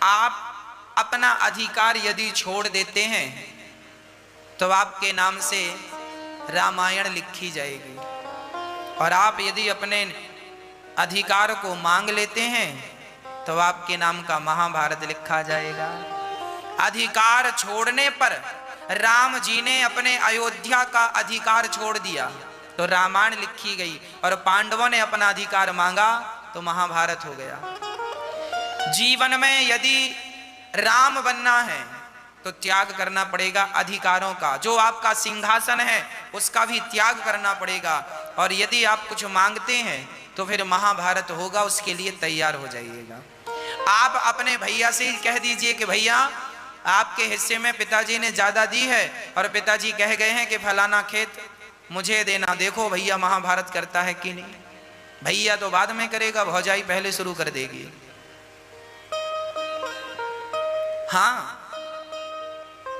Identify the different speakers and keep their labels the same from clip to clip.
Speaker 1: आप अपना अधिकार यदि छोड़ देते हैं तो आपके नाम से रामायण लिखी जाएगी, और आप यदि अपने अधिकार को मांग लेते हैं तो आपके नाम का महाभारत लिखा जाएगा। अधिकार छोड़ने पर राम जी ने अपने अयोध्या का अधिकार छोड़ दिया तो रामायण लिखी गई, और पांडवों ने अपना अधिकार मांगा तो महाभारत हो गया। जीवन में यदि राम बनना है तो त्याग करना पड़ेगा अधिकारों का, जो आपका सिंहासन है उसका भी त्याग करना पड़ेगा, और यदि आप कुछ मांगते हैं तो फिर महाभारत होगा, उसके लिए तैयार हो जाइएगा। आप अपने भैया से ही कह दीजिए कि भैया आपके हिस्से में पिताजी ने ज्यादा दी है और पिताजी कह गए हैं कि फलाना खेत मुझे देना, देखो भैया महाभारत करता है कि नहीं। भैया तो बाद में करेगा, भौजाई पहले शुरू कर देगी। हाँ,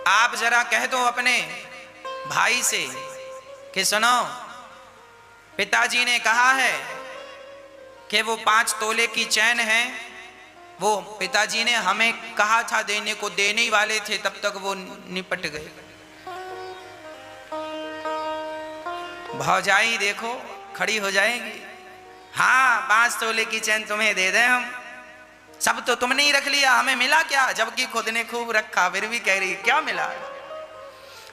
Speaker 1: आप जरा कह दो अपने भाई से कि सुनो, पिताजी ने कहा है कि वो 5 तोले की चैन है, वो पिताजी ने हमें कहा था देने को, देने ही वाले थे, तब तक वो निपट गए। भौजाई देखो खड़ी हो जाएगी, हाँ 5 तोले की चैन तुम्हें दे दें हम, सब तो तुमने ही रख लिया, हमें मिला क्या? जबकि खुद ने खूब रखा, फिर भी कह रही क्या मिला?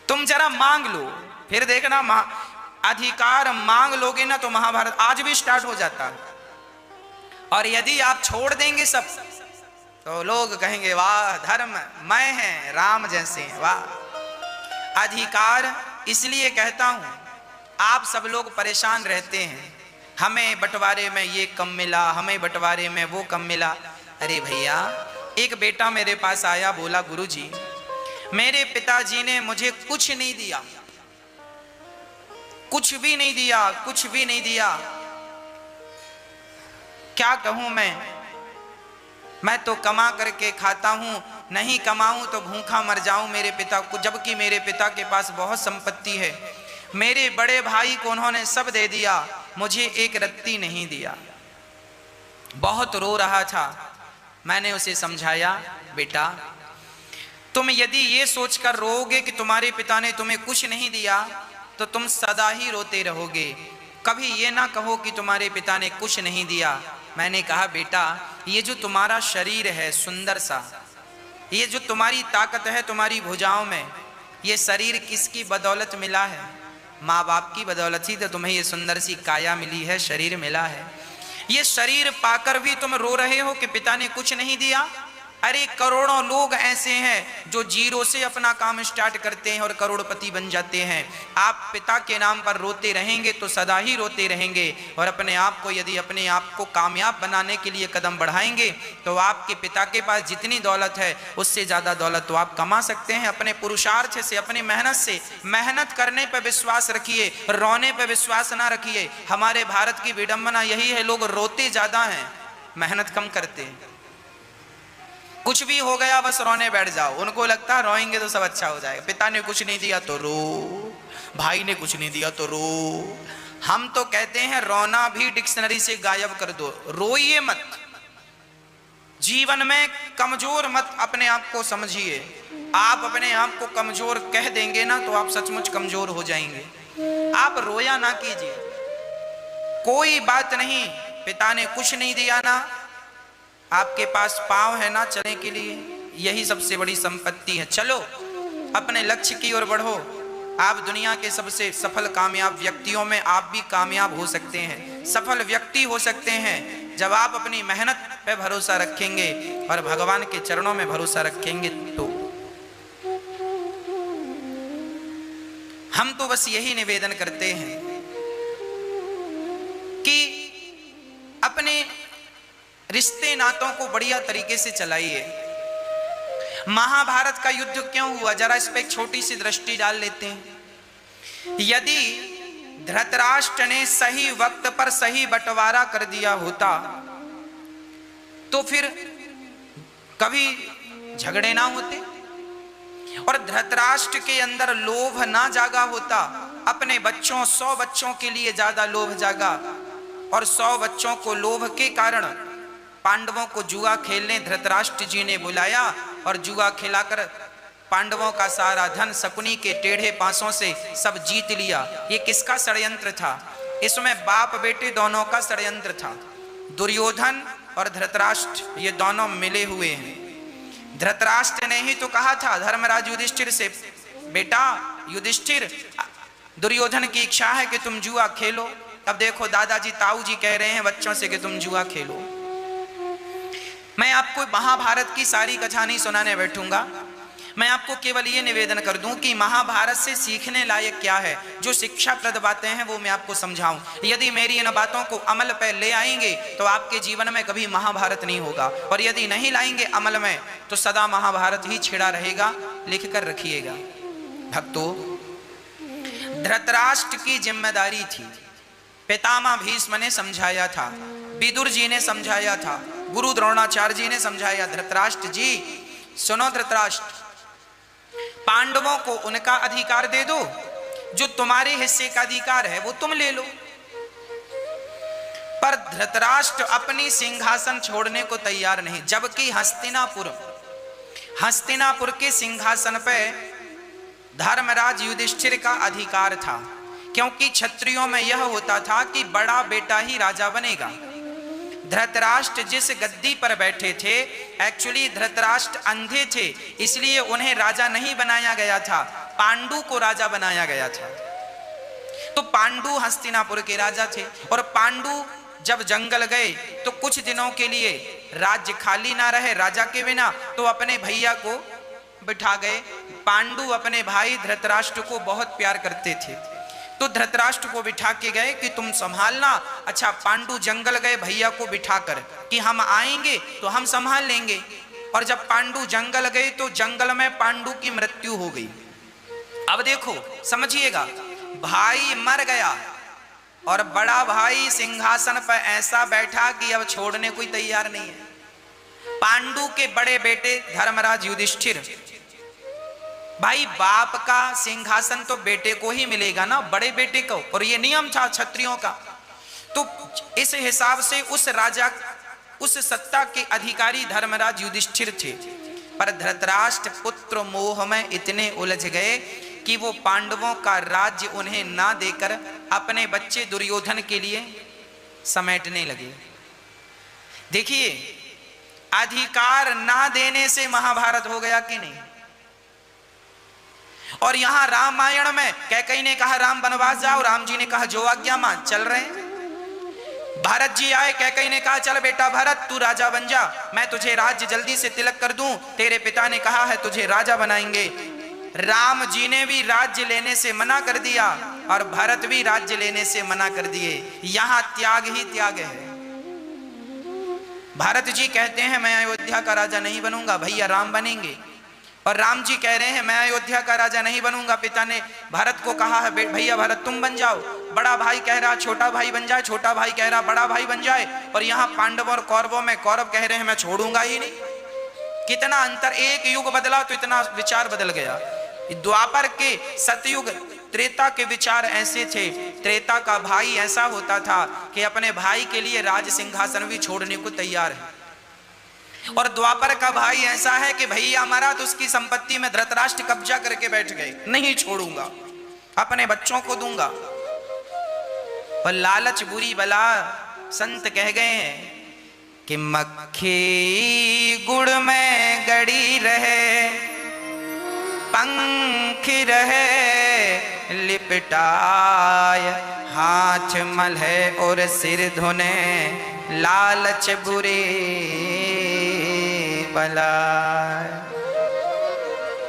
Speaker 1: तुम जरा मांग लो, फिर देखना अधिकार मांग लोगे ना तो महाभारत आज भी स्टार्ट हो जाता है। और यदि आप छोड़ देंगे सब तो लोग कहेंगे वाह धर्म मैं है राम जैसे, वाह। अधिकार इसलिए कहता हूं, आप सब लोग परेशान रहते हैं, हमें बंटवारे में ये कम मिला, हमें बंटवारे में वो कम मिला। अरे भैया, एक बेटा मेरे पास आया, बोला गुरुजी मेरे पिताजी ने मुझे कुछ नहीं दिया, कुछ भी नहीं दिया, कुछ भी नहीं दिया, क्या कहूं मैं तो कमा करके खाता हूं, नहीं कमाऊं तो भूखा मर जाऊं मेरे पिता को, जबकि मेरे पिता के पास बहुत संपत्ति है, मेरे बड़े भाई को उन्होंने सब दे दिया, मुझे एक रत्ती नहीं दिया। बहुत रो रहा था, मैंने उसे समझाया, बेटा तुम यदि ये सोचकर रोओगे कि तुम्हारे पिता ने तुम्हें कुछ नहीं दिया तो तुम सदा ही रोते रहोगे, कभी ये ना कहो कि तुम्हारे पिता ने कुछ नहीं दिया। मैंने कहा बेटा, ये जो तुम्हारा शरीर है सुंदर सा, ये जो तुम्हारी ताकत है तुम्हारी भुजाओं में, ये शरीर किसकी बदौलत मिला है? माँ बाप की बदौलत ही तो तुम्हें ये सुंदर सी काया मिली है, शरीर मिला है। ये शरीर पाकर भी तुम रो रहे हो कि पिता ने कुछ नहीं दिया। अरे करोड़ों लोग ऐसे हैं जो जीरो से अपना काम स्टार्ट करते हैं और करोड़पति बन जाते हैं। आप पिता के नाम पर रोते रहेंगे तो सदा ही रोते रहेंगे, और अपने आप को यदि अपने आप को कामयाब बनाने के लिए कदम बढ़ाएंगे तो आपके पिता के पास जितनी दौलत है उससे ज़्यादा दौलत तो आप कमा सकते हैं अपने पुरुषार्थ से, अपनी मेहनत से। मेहनत करने पर विश्वास रखिए, रोने पर विश्वास ना रखिए। हमारे भारत की विडंबना यही है, लोग रोते ज़्यादा हैं, मेहनत कम करते हैं। कुछ भी हो गया बस रोने बैठ जाओ, उनको लगता है रोएंगे तो सब अच्छा हो जाएगा। पिता ने कुछ नहीं दिया तो रो, भाई ने कुछ नहीं दिया तो रो। हम तो कहते हैं रोना भी डिक्शनरी से गायब कर दो, रोइए मत। जीवन में कमजोर मत अपने आप को समझिए। आप अपने आप को कमजोर कह देंगे ना तो आप सचमुच कमजोर हो जाएंगे। आप रोया ना कीजिए, कोई बात नहीं, पिता ने कुछ नहीं दिया ना, आपके पास पाँव है ना चलने के लिए, यही सबसे बड़ी संपत्ति है। चलो अपने लक्ष्य की ओर बढ़ो। आप दुनिया के सबसे सफल कामयाब व्यक्तियों में आप भी कामयाब हो सकते हैं, सफल व्यक्ति हो सकते हैं जब आप अपनी मेहनत पे भरोसा रखेंगे और भगवान के चरणों में भरोसा रखेंगे। तो हम तो बस यही निवेदन करते हैं कि अपने रिश्ते नातों को बढ़िया तरीके से चलाइए। महाभारत का युद्ध क्यों हुआ, जरा इस पे एक छोटी सी दृष्टि डाल लेते हैं। यदि धृतराष्ट्र ने सही वक्त पर सही बंटवारा कर दिया होता तो फिर कभी झगड़े ना होते, और धृतराष्ट्र के अंदर लोभ ना जागा होता, अपने बच्चों 100 बच्चों के लिए ज्यादा लोभ जागा, और 100 बच्चों को लोभ के कारण पांडवों को जुआ खेलने धृतराष्ट्र जी ने बुलाया और जुआ खिलाकर पांडवों का सारा धन शकुनी के टेढ़े पांसों से सब जीत लिया। ये किसका षड्यंत्र था? इसमें बाप बेटे दोनों का षड्यंत्र था। दुर्योधन और धृतराष्ट्र ये दोनों मिले हुए हैं। धृतराष्ट्र ने ही तो कहा था धर्मराज युधिष्ठिर से, बेटा युधिष्ठिर, दुर्योधन की इच्छा है कि तुम जुआ खेलो। अब देखो दादाजी ताऊ जी कह रहे हैं बच्चों से कि तुम जुआ खेलो। मैं आपको महाभारत की सारी कथा नहीं सुनाने बैठूंगा, मैं आपको केवल ये निवेदन कर दूं कि महाभारत से सीखने लायक क्या है, जो शिक्षाप्रद बातें हैं वो मैं आपको समझाऊं। यदि मेरी इन बातों को अमल पर ले आएंगे तो आपके जीवन में कभी महाभारत नहीं होगा, और यदि नहीं लाएंगे अमल में तो सदा महाभारत ही छिड़ा रहेगा। लिख कर रखिएगा भक्तों, धृतराष्ट्र की जिम्मेदारी थी। पितामह भीष्म ने समझाया था, विदुर जी ने समझाया था, गुरु द्रोणाचार्य जी ने समझाया, धृतराष्ट्र जी सुनो, धृतराष्ट्र पांडवों को उनका अधिकार दे दो, जो तुम्हारे हिस्से का अधिकार है वो तुम ले लो। पर धृतराष्ट्र अपनी सिंहासन छोड़ने को तैयार नहीं, जबकि हस्तिनापुर के सिंहासन पर धर्मराज युधिष्ठिर का अधिकार था, क्योंकि क्षत्रियों में यह होता था कि बड़ा बेटा ही राजा बनेगा। धृतराष्ट्र जिस गद्दी पर बैठे थे, एक्चुअली धृतराष्ट्र अंधे थे, इसलिए उन्हें राजा नहीं बनाया गया था, पांडु को राजा बनाया गया था। तो पांडु हस्तिनापुर के राजा थे, और पांडु जब जंगल गए तो कुछ दिनों के लिए राज्य खाली ना रहे राजा के बिना, तो अपने भैया को बिठा गए। पांडु अपने भाई धृतराष्ट्र को बहुत प्यार करते थे, तो धृतराष्ट्र को बिठा के गए कि तुम संभालना। अच्छा, पांडु जंगल गए भैया को बिठाकर कि हम आएंगे तो हम संभाल लेंगे। और जब पांडु जंगल गए तो जंगल में पांडु की मृत्यु हो गई। अब देखो समझिएगा, भाई मर गया और बड़ा भाई सिंहासन पर ऐसा बैठा कि अब छोड़ने कोई तैयार नहीं है। पांडु के बड़े बेटे धर्मराज युधिष्ठिर, भाई बाप का सिंहासन तो बेटे को ही मिलेगा ना, बड़े बेटे को, और ये नियम था क्षत्रियों का। तो इस हिसाब से उस राजा, उस सत्ता के अधिकारी धर्मराज युधिष्ठिर थे। पर धृतराष्ट्र पुत्र मोह में इतने उलझ गए कि वो पांडवों का राज्य उन्हें ना देकर अपने बच्चे दुर्योधन के लिए समेटने लगे। देखिए, अधिकार ना देने से महाभारत हो गया कि नहीं। और यहां रामायण में कैकेयी ने कहा राम वनवास जाओ, राम जी ने कहा जो आज्ञा मान, चल रहे हैं। भरत जी आए, कैकेयी ने कहा चल बेटा भरत तू राजा बन जा, मैं तुझे राज्य जल्दी से तिलक कर दूं, तेरे पिता ने कहा है तुझे राजा बनाएंगे। राम जी ने भी राज्य लेने से मना कर दिया और भरत भी राज्य लेने से मना कर दिए। यहां त्याग ही त्याग है। भरत जी कहते हैं मैं अयोध्या का राजा नहीं बनूंगा, भैया राम बनेंगे। और राम जी कह रहे हैं मैं अयोध्या का राजा नहीं बनूंगा, पिता ने भरत को कहा है भैया भरत तुम बन जाओ। बड़ा भाई कह रहा छोटा भाई बन जाए, छोटा भाई कह रहा बड़ा भाई बन जाए। और यहाँ पांडवों और कौरवों में कौरव कह रहे हैं मैं छोड़ूंगा ही नहीं। कितना अंतर, एक युग बदला तो इतना विचार बदल गया। द्वापर के, सतयुग, त्रेता के विचार ऐसे थे। त्रेता का भाई ऐसा होता था कि अपने भाई के लिए राज सिंहासन भी छोड़ने को तैयार है, और द्वापर का भाई ऐसा है कि भैया मरा तो उसकी संपत्ति में धृतराष्ट्र कब्जा करके बैठ गए, नहीं छोड़ूंगा, अपने बच्चों को दूंगा। और लालच बुरी बला, संत कह गए हैं कि मक्खी गुड़ में गड़ी रहे, पंख रहे लिपटाय, हाथ मलहे और सिर धुने, लालच बुरे बला।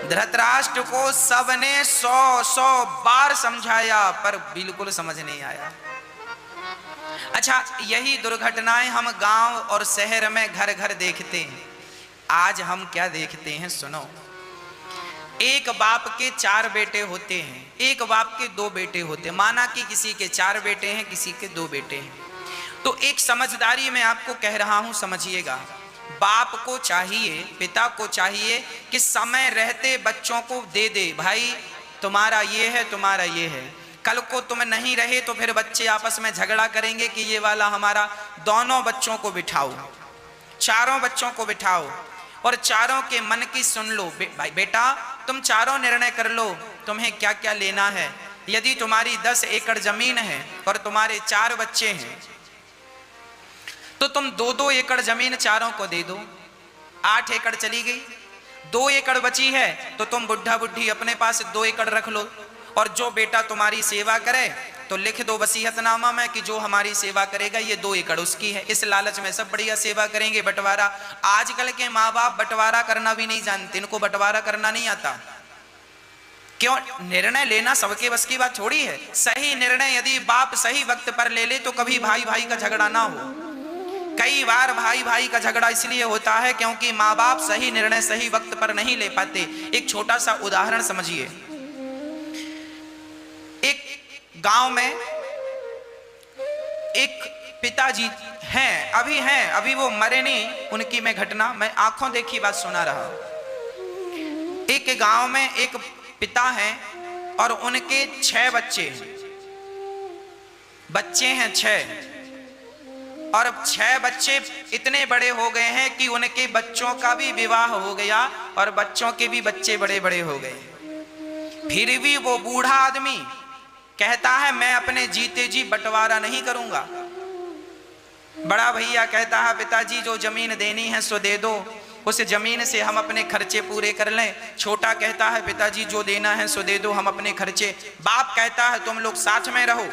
Speaker 1: धृतराष्ट्र को सबने 100 बार समझाया पर बिल्कुल समझ नहीं आया। अच्छा, यही दुर्घटनाएं हम गांव और शहर में घर घर देखते हैं। आज हम क्या देखते हैं सुनो। एक बाप के 4 बेटे होते हैं, एक बाप के 2 बेटे होते हैं। माना कि किसी के 4 बेटे हैं, किसी के 2 बेटे हैं। तो एक समझदारी मैं आपको कह रहा हूं, समझिएगा। बाप को चाहिए, पिता को चाहिए कि समय रहते बच्चों को दे दे, भाई तुम्हारा ये है, तुम्हारा ये है। कल को तुम नहीं रहे तो फिर बच्चे आपस में झगड़ा करेंगे कि ये वाला हमारा, दोनों बच्चों को बिठाओ। चारों बच्चों को बिठाओ और चारों के मन की सुन लो। भाई बेटा तुम चारों निर्णय कर लो तुम्हें क्या क्या लेना है। यदि तुम्हारी 10 एकड़ जमीन है और तुम्हारे 4 बच्चे हैं तो तुम 2-2 एकड़ जमीन चारों को दे दो। 8 एकड़ चली गई, 2 एकड़ बची है तो तुम बुढ़ा बुढ़ी अपने पास 2 एकड़ रख लो। और जो बेटा तुम्हारी सेवा करे तो लिख दो वसीयतनामा में कि जो हमारी सेवा करेगा ये 2 एकड़ उसकी है। इस लालच में सब बढ़िया सेवा करेंगे। बंटवारा, आजकल के माँ बाप बंटवारा करना भी नहीं जानते, इनको बंटवारा करना नहीं आता। क्यों? निर्णय लेना सबके बस की बात थोड़ी है। सही निर्णय यदि बाप सही वक्त पर ले ले तो कभी भाई भाई का झगड़ा ना हो। कई बार भाई भाई का झगड़ा इसलिए होता है क्योंकि माँ बाप सही निर्णय सही वक्त पर नहीं ले पाते। एक छोटा सा उदाहरण समझिए। एक गांव में एक पिताजी हैं, अभी वो मरे नहीं, उनकी मैं घटना मैं आंखों देखी बात सुना रहा। एक गांव में एक पिता हैं और उनके 6 बच्चे हैं 6। और अब 6 बच्चे इतने बड़े हो गए हैं कि उनके बच्चों का भी विवाह हो गया और बच्चों के भी बच्चे बड़े बड़े हो गए। फिर भी वो बूढ़ा आदमी कहता है मैं अपने जीते जी बंटवारा नहीं करूंगा। बड़ा भैया कहता है पिताजी जो जमीन देनी है सो दे दो, उस जमीन से हम अपने खर्चे पूरे कर लें। छोटा कहता है पिताजी जो देना है सो दे दो, हम अपने खर्चे। बाप कहता है तुम लोग साथ में रहो,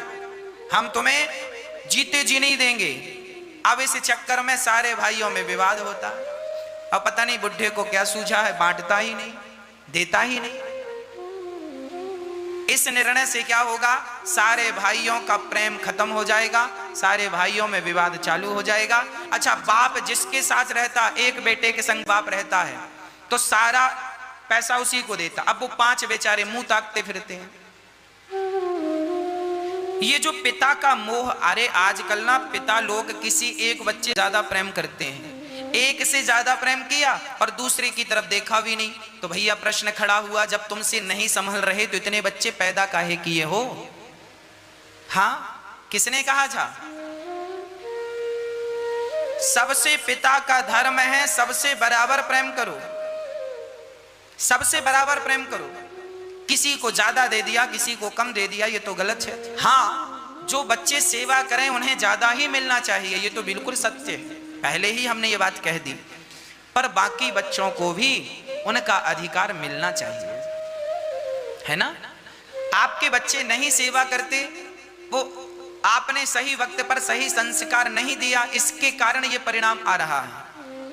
Speaker 1: हम तुम्हें जीते जी नहीं देंगे। अब इस चक्कर में सारे भाइयों में विवाद होता है। अब पता नहीं बुढ़े को क्या सूझा है, बांटता ही नहीं, देता ही नहीं। इस निर्णय से क्या होगा? सारे भाइयों का प्रेम खत्म हो जाएगा, सारे भाइयों में विवाद चालू हो जाएगा। अच्छा, बाप जिसके साथ रहता, एक बेटे के संग बाप रहता है तो सारा पैसा उसी को देता। अब वो 5 बेचारे मुंह ताकते फिरते हैं। ये जो पिता का मोह, अरे आजकल ना पिता लोग किसी एक बच्चे ज्यादा प्रेम करते हैं। एक से ज्यादा प्रेम किया और दूसरे की तरफ देखा भी नहीं। तो भैया प्रश्न खड़ा हुआ, जब तुमसे नहीं संभल रहे तो इतने बच्चे पैदा काहे किए हो? हाँ, किसने कहा था? सबसे पिता का धर्म है सबसे बराबर प्रेम करो, सबसे बराबर प्रेम करो। किसी को ज्यादा दे दिया किसी को कम दे दिया ये तो गलत है। हाँ, जो बच्चे सेवा करें उन्हें ज्यादा ही मिलना चाहिए, ये तो बिल्कुल सत्य है, पहले ही हमने ये बात कह दी। पर बाकी बच्चों को भी उनका अधिकार मिलना चाहिए, है ना? आपके बच्चे नहीं सेवा करते, वो आपने सही वक्त पर सही संस्कार नहीं दिया, इसके कारण ये परिणाम आ रहा है।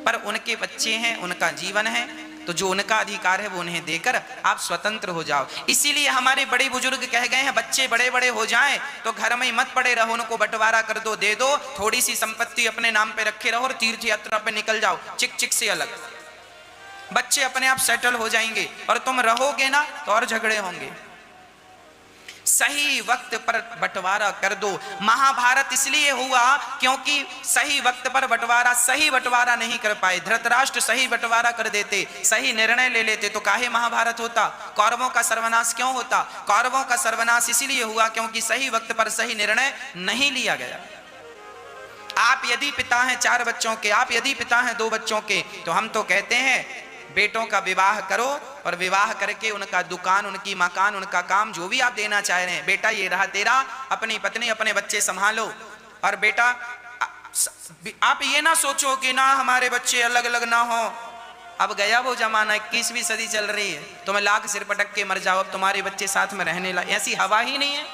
Speaker 1: पर उनके बच्चे हैं, उनका जीवन है, तो जो उनका अधिकार है वो उन्हें देकर आप स्वतंत्र हो जाओ। इसीलिए हमारे बड़े बुजुर्ग कह गए हैं बच्चे बड़े बड़े हो जाएं तो घर में मत पड़े रहो, उनको बंटवारा कर दो, दे दो, थोड़ी सी संपत्ति अपने नाम पे रखे रहो और तीर्थ यात्रा पे निकल जाओ, चिक चिक से अलग। बच्चे अपने आप सेटल हो जाएंगे और तुम रहोगे ना तो और झगड़े होंगे। सही वक्त पर बंटवारा कर दो। महाभारत इसलिए हुआ क्योंकि सही वक्त पर सही बंटवारा नहीं कर पाए। धृतराष्ट्र सही बंटवारा कर देते, सही निर्णय ले लेते तो काहे महाभारत होता? कौरवों का सर्वनाश क्यों होता? कौरवों का सर्वनाश इसलिए हुआ क्योंकि सही वक्त पर सही निर्णय नहीं लिया गया। आप यदि पिता हैं 4 बच्चों के, आप यदि पिता हैं 2 बच्चों के, तो हम तो कहते हैं बेटों का विवाह करो और विवाह करके उनका दुकान, उनकी मकान, उनका काम जो भी आप देना चाह रहे हैं, बेटा ये रहा तेरा, अपनी पत्नी अपने बच्चे संभालो। और बेटा आप ये ना सोचो कि ना हमारे बच्चे अलग अलग ना हो। अब गया वो जमाना, 21वीं सदी चल रही है, तुम्हें लाख सिर पटक के मर जाओ, अब तुम्हारे बच्चे साथ में रहने लगे। ऐसी हवा ही नहीं है,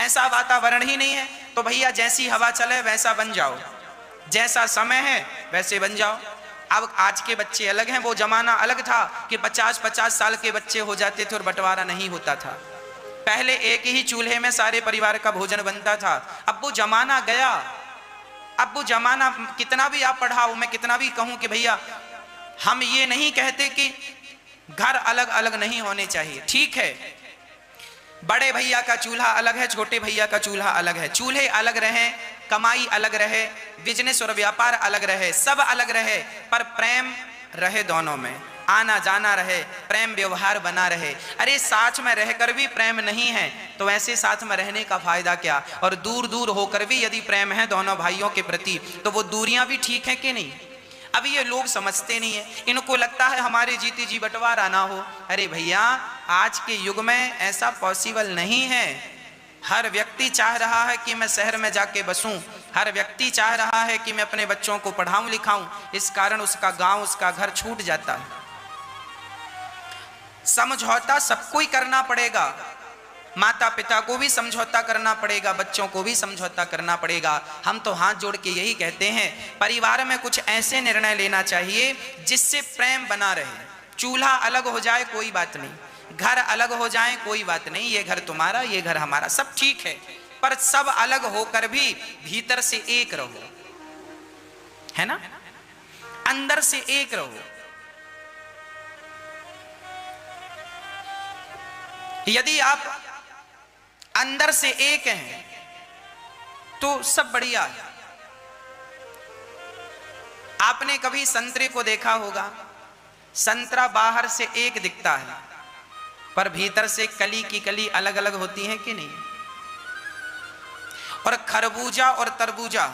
Speaker 1: ऐसा वातावरण ही नहीं है। तो भैया जैसी हवा चले वैसा बन जाओ, जैसा समय है वैसे बन जाओ। अब आज के बच्चे अलग हैं, वो जमाना अलग था कि 50-50 साल के बच्चे हो जाते थे और बंटवारा नहीं होता था। पहले एक ही चूल्हे में सारे परिवार का भोजन बनता था। अब वो जमाना गया, अब वो जमाना कितना भी आप पढ़ाओ, मैं कितना भी कहूं कि भैया हम ये नहीं कहते कि घर अलग अलग नहीं होने चाहिए, ठीक है, बड़े भैया का चूल्हा अलग है, छोटे भैया का चूल्हा अलग है, चूल्हे अलग रहे, कमाई अलग रहे, बिजनेस और व्यापार अलग रहे, सब अलग रहे, पर प्रेम रहे दोनों में, आना जाना रहे, प्रेम व्यवहार बना रहे। अरे साथ में रहकर भी प्रेम नहीं है तो ऐसे साथ में रहने का फायदा क्या? और दूर दूर होकर भी यदि प्रेम है दोनों भाइयों के प्रति तो वो दूरियां भी ठीक है कि नहीं? अब ये लोग समझते नहीं है, इनको लगता है हमारे जीते जी बंटवारा ना हो। अरे भैया, आज के युग में ऐसा पॉसिबल नहीं है। हर व्यक्ति चाह रहा है कि मैं शहर में जाके बसूं, हर व्यक्ति चाह रहा है कि मैं अपने बच्चों को पढ़ाऊं लिखाऊं, इस कारण उसका गांव, उसका घर छूट जाता है। समझौता सबको ही करना पड़ेगा, माता पिता को भी समझौता करना पड़ेगा, बच्चों को भी समझौता करना पड़ेगा। हम तो हाथ जोड़ के यही कहते हैं, परिवार में कुछ ऐसे निर्णय लेना चाहिए जिससे प्रेम बना रहे। चूल्हा अलग हो जाए कोई बात नहीं, घर अलग हो जाए कोई बात नहीं, ये घर तुम्हारा ये घर हमारा, सब ठीक है, पर सब अलग होकर भी भीतर से एक रहो, है ना, अंदर से एक रहो। यदि आप अंदर से एक हैं तो सब बढ़िया है। आपने कभी संतरे को देखा होगा, संतरा बाहर से एक दिखता है पर भीतर से कली की कली अलग अलग होती है कि नहीं। और खरबूजा और तरबूजा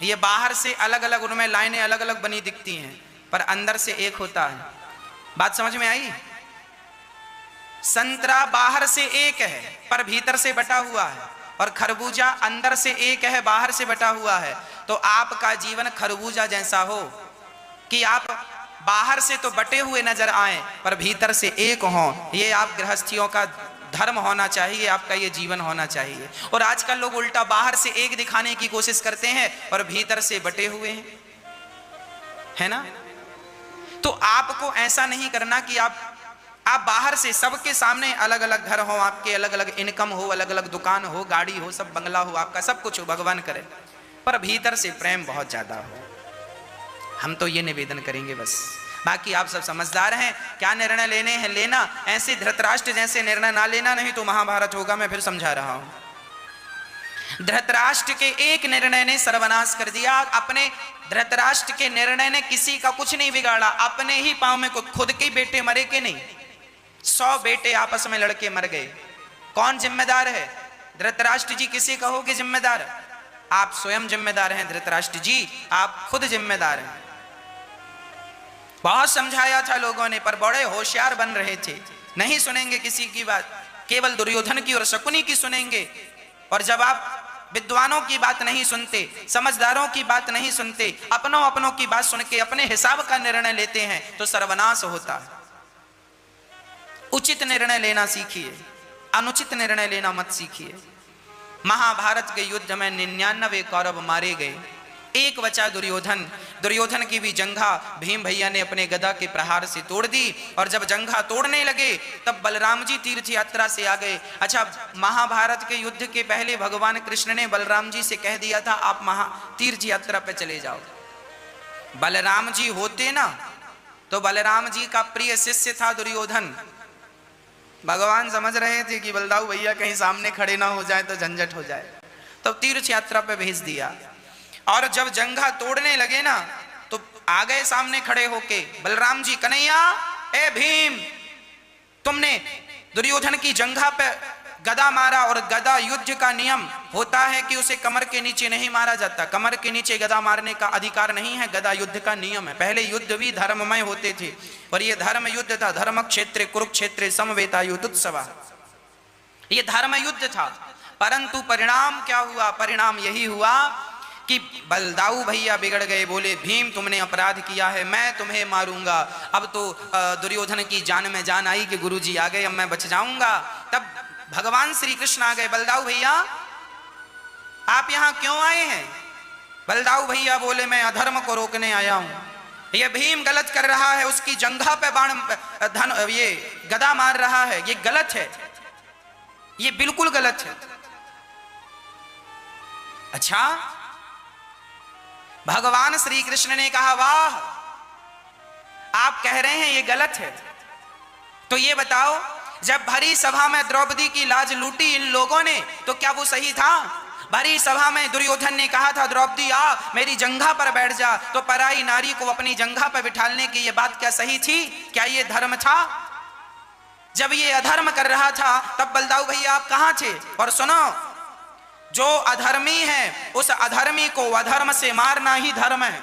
Speaker 1: ये बाहर से अलग अलग, उनमें लाइनें अलग अलग बनी दिखती हैं पर अंदर से एक होता है। बात समझ में आई? संतरा बाहर से एक है पर भीतर से बटा हुआ है, और खरबूजा अंदर से एक है बाहर से बटा हुआ है। तो आपका जीवन खरबूजा जैसा हो कि आप बाहर से तो बटे हुए नजर आए पर भीतर से एक हो। ये आप गृहस्थियों का धर्म होना चाहिए, आपका ये जीवन होना चाहिए। और आजकल लोग उल्टा बाहर से एक दिखाने की कोशिश करते हैं और भीतर से बटे हुए हैं, है ना। तो आपको ऐसा नहीं करना कि आप बाहर से सबके सामने अलग अलग घर हो, आपके अलग अलग इनकम हो, अलग अलग दुकान हो, गाड़ी हो, सब बंगला हो, आपका सब कुछ हो, भगवान करे, पर भीतर से प्रेम बहुत ज्यादा हो। हम तो ये निवेदन करेंगे बस। बाकी आप सब समझदार हैं, क्या निर्णय लेने हैं लेना, ऐसे धृतराष्ट्र जैसे निर्णय ना लेना, नहीं तो महाभारत होगा। मैं फिर समझा रहा हूं, धृतराष्ट्र के एक निर्णय ने सर्वनाश कर दिया। अपने धृतराष्ट्र के निर्णय ने किसी का कुछ नहीं बिगाड़ा, अपने ही पांव में खुद के बेटे मरे के नहीं, 100 बेटे आपस में लड़के मर गए। कौन जिम्मेदार है? धृतराष्ट्र जी किसी कहोगे जिम्मेदार? आप स्वयं जिम्मेदार हैं धृतराष्ट्र जी, आप खुद जिम्मेदार हैं। बहुत समझाया था लोगों ने पर बड़े होशियार बन रहे थे, नहीं सुनेंगे किसी की बात, केवल दुर्योधन की और शकुनी की सुनेंगे। और जब आप विद्वानों की बात नहीं सुनते, समझदारों की बात नहीं सुनते, अपनों की बात सुन के अपने हिसाब का निर्णय लेते हैं तो सर्वनाश होता है। उचित निर्णय लेना सीखिए, अनुचित निर्णय लेना मत सीखिए। महाभारत के युद्ध में 99 कौरव मारे गए, एक बचा दुर्योधन। दुर्योधन की भी जंघा भीम भैया ने अपने गदा के प्रहार से तोड़ दी। और जब जंघा तोड़ने लगे तब बलराम जी तीर्थ यात्रा से आ गए। अच्छा, महाभारत के युद्ध के पहले भगवान कृष्ण ने बलराम जी से कह दिया था आप तीर्थ यात्रा पे चले जाओ। बलराम जी होते ना तो बलराम जी का प्रिय शिष्य था दुर्योधन। भगवान समझ रहे थे कि बलदाऊ भैया कहीं सामने खड़े ना हो जाए तो झंझट हो जाए, तो तीर्थ यात्रा पे भेज दिया। और जब जंघा तोड़ने लगे ना तो आ गए सामने खड़े होके बलराम जी, कन्हैया ए भीम, तुमने दुर्योधन की जंघा पे गदा मारा, और गदा युद्ध का नियम होता है कि उसे कमर के नीचे नहीं मारा जाता, कमर के नीचे गदा मारने का अधिकार नहीं है, गदा युद्ध का नियम है। पहले युद्ध भी धर्ममय होते थे और ये धर्म युद्ध था। धर्म क्षेत्र कुरुक्षेत्र समवेता युद्धोत्सव, ये धर्म युद्ध था। परंतु परिणाम क्या हुआ? परिणाम यही हुआ कि बलदाऊ भैया बिगड़ गए, बोले भीम तुमने अपराध किया है, मैं तुम्हें मारूंगा। अब तो दुर्योधन की जान में जान आई कि गुरुजी आ गए, अब मैं बच जाऊंगा। तब भगवान श्री कृष्ण आ गए, बलदाऊ भैया आप यहां क्यों आए हैं? बलदाऊ भैया बोले मैं अधर्म को रोकने आया हूं। ये भीम गलत कर रहा है, उसकी जंघा पे बाण ये गदा मार रहा है, ये गलत है, ये बिल्कुल गलत है। अच्छा, भगवान श्री कृष्ण ने कहा वाह, आप कह रहे हैं ये गलत है, तो ये बताओ जब भरी सभा में द्रौपदी की लाज लूटी इन लोगों ने तो क्या वो सही था? भरी सभा में दुर्योधन ने कहा था द्रौपदी आ मेरी जंघा पर बैठ जा, तो पराई नारी को अपनी जंघा पर बिठाने की ये बात क्या सही थी? क्या ये धर्म था? जब ये अधर्म कर रहा था तब बलदाऊ भैया आप कहां थे? और सुनो, जो अधर्मी है उस अधर्मी को अधर्म से मारना ही धर्म है।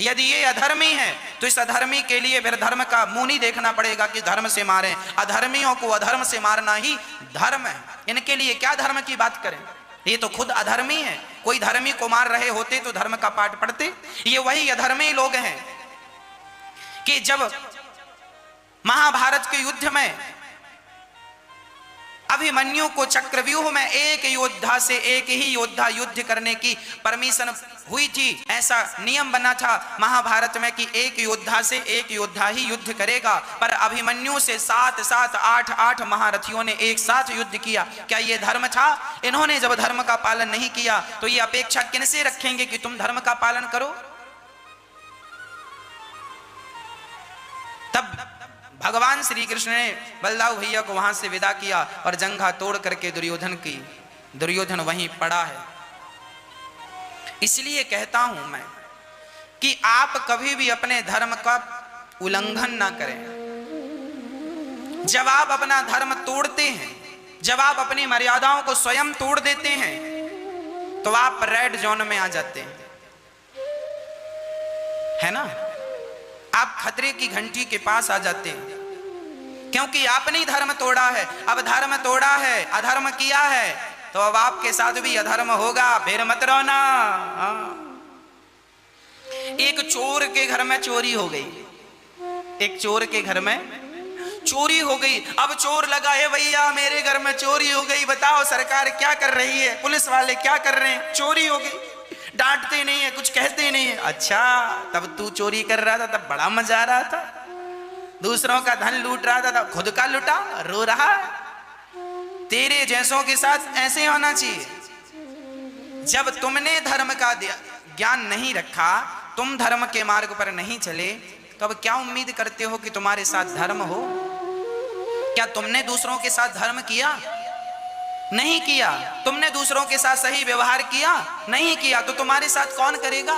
Speaker 1: यदि ये अधर्मी है तो इस अधर्मी के लिए फिर धर्म का मुंह नहीं देखना पड़ेगा कि धर्म से मारें। अधर्मियों को अधर्म से मारना ही धर्म है। इनके लिए क्या धर्म की बात करें, ये तो खुद अधर्मी है। कोई धर्मी को मार रहे होते तो धर्म का पाठ पढ़ते। ये वही अधर्मी लोग हैं कि जब महाभारत के युद्ध में अभिमन्यु को चक्रव्यूह में एक योद्धा से एक ही योद्धा युद्ध करने की परमिशन हुई थी। ऐसा नियम बना था महाभारत में कि एक योद्धा से एक योद्धा ही युद्ध करेगा, पर अभिमन्यु से 7-7, 8-8 महारथियों ने एक साथ युद्ध किया। क्या यह धर्म था? इन्होंने जब धर्म का पालन नहीं किया तो ये अपेक्षा किनसे रखेंगे कि तुम धर्म का पालन करो? तब भगवान श्री कृष्ण ने बलदाऊ भैया को वहां से विदा किया और जंघा तोड़ करके दुर्योधन वहीं पड़ा है। इसलिए कहता हूं मैं कि आप कभी भी अपने धर्म का उल्लंघन ना करें। जब आप अपना धर्म तोड़ते हैं, जब आप अपनी मर्यादाओं को स्वयं तोड़ देते हैं, तो आप रेड जोन में आ जाते हैं, है ना? आप खतरे की घंटी के पास आ जाते हैं, क्योंकि आपने ही धर्म तोड़ा है। अब धर्म तोड़ा है, अधर्म किया है, तो अब आपके साथ भी अधर्म होगा। फिर मत रोना। एक चोर के घर में चोरी हो गई, एक चोर के घर में चोरी हो गई। अब चोर लगा है, भैया मेरे घर में चोरी हो गई, बताओ सरकार क्या कर रही है, पुलिस वाले क्या कर रहे हैं? चोरी हो गई, डांटते नहीं है, कुछ कहते नहीं है। अच्छा, तब तू चोरी कर रहा था तब बड़ा मजा आ रहा था, दूसरों का धन लूट रहा था तब खुद का लुटा रो रहा है। तेरे जैसों के साथ ऐसे होना चाहिए। जब तुमने धर्म का ज्ञान नहीं रखा, तुम धर्म के मार्ग पर नहीं चले, तो अब क्या उम्मीद करते हो कि तुम्हारे साथ धर्म हो? क्या तुमने दूसरों के साथ धर्म किया? नहीं किया। तुमने दूसरों के साथ सही व्यवहार किया? नहीं किया। तो तुम्हारे साथ कौन करेगा?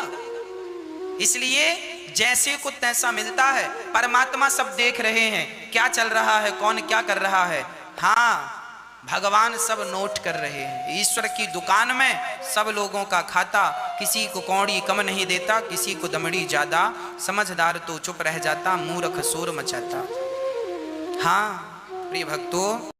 Speaker 1: इसलिए जैसे को तैसा मिलता है। परमात्मा सब देख रहे हैं क्या चल रहा है, कौन क्या कर रहा है। हाँ, भगवान सब नोट कर रहे हैं। ईश्वर की दुकान में सब लोगों का खाता, किसी को कौड़ी कम नहीं देता, किसी को दमड़ी ज्यादा, समझदार तो चुप रह जाता, मूर्ख शोर मचाता। हाँ प्रिय भक्तों,